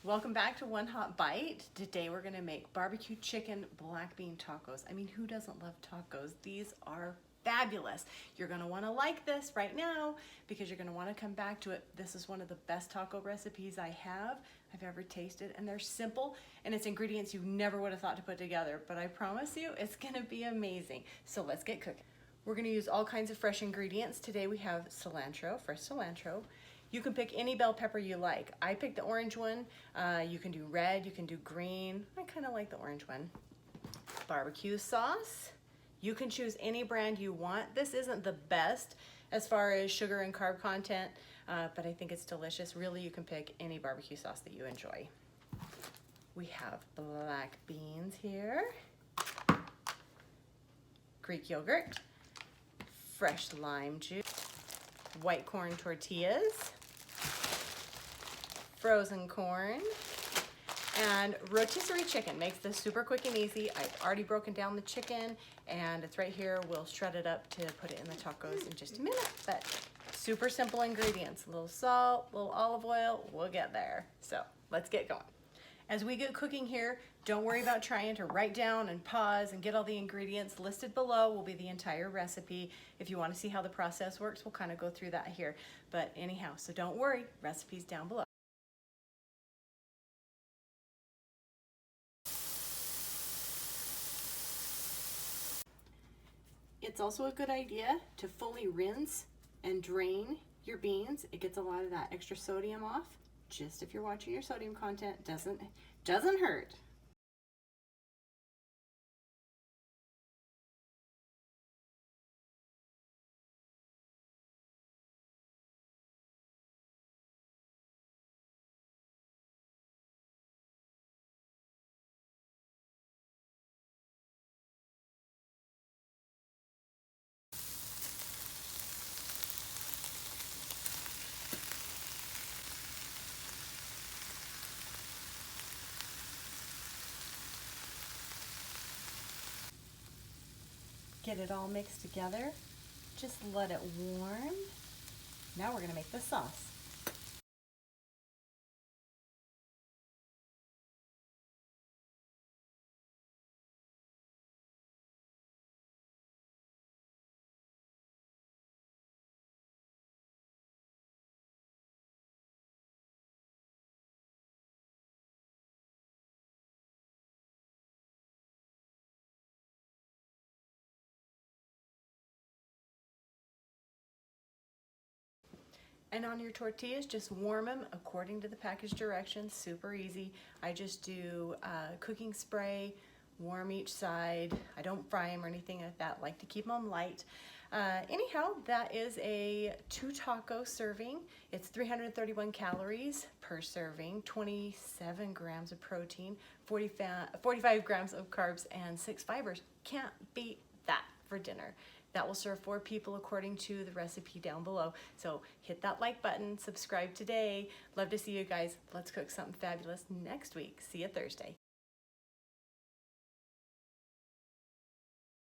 Welcome back to One Hot Bite. Today we're gonna make barbecue chicken black bean tacos. I mean, who doesn't love tacos? These are fabulous. You're gonna wanna like this right now because you're gonna wanna come back to it. This is one of the best taco recipes I've ever tasted, and they're simple and it's ingredients you never would have thought to put together, but I promise you it's gonna be amazing. So let's get cooking. We're gonna use all kinds of fresh ingredients. Today we have cilantro, fresh cilantro. You can pick any bell pepper you like. I picked the orange one. You can do red, you can do green. I kind of like the orange one. Barbecue sauce. You can choose any brand you want. This isn't the best as far as sugar and carb content, but I think it's delicious. Really, you can pick any barbecue sauce that you enjoy. We have black beans here, Greek yogurt, fresh lime juice, white corn tortillas, frozen corn, and rotisserie chicken. Makes this super quick and easy. I've already broken down the chicken and it's right here. We'll shred it up to put it in the tacos in just a minute, but super simple ingredients. A little salt, a little olive oil, we'll get there. So let's get going. As we get cooking here, don't worry about trying to write down and pause and get all the ingredients. Listed below will be the entire recipe. If you want to see how the process works, we'll kind of go through that here. But anyhow, so don't worry, recipes down below. It's also a good idea to fully rinse and drain your beans. It gets a lot of that extra sodium off. Just if you're watching your sodium content, doesn't hurt. Get it all mixed together. Just let it warm. Now we're gonna make the sauce. And on your tortillas, just warm them according to the package directions. Super easy. I just do cooking spray, warm each side. I don't fry them or anything like that. I like to keep them light. Anyhow, that is a 2 taco serving. It's 331 calories per serving, 27 grams of protein, 45 grams of carbs, and 6 fibers. Can't beat that for dinner. That will serve 4 people according to the recipe down below. So hit that like button, subscribe today. Love to see you guys. Let's cook something fabulous next week. See you Thursday.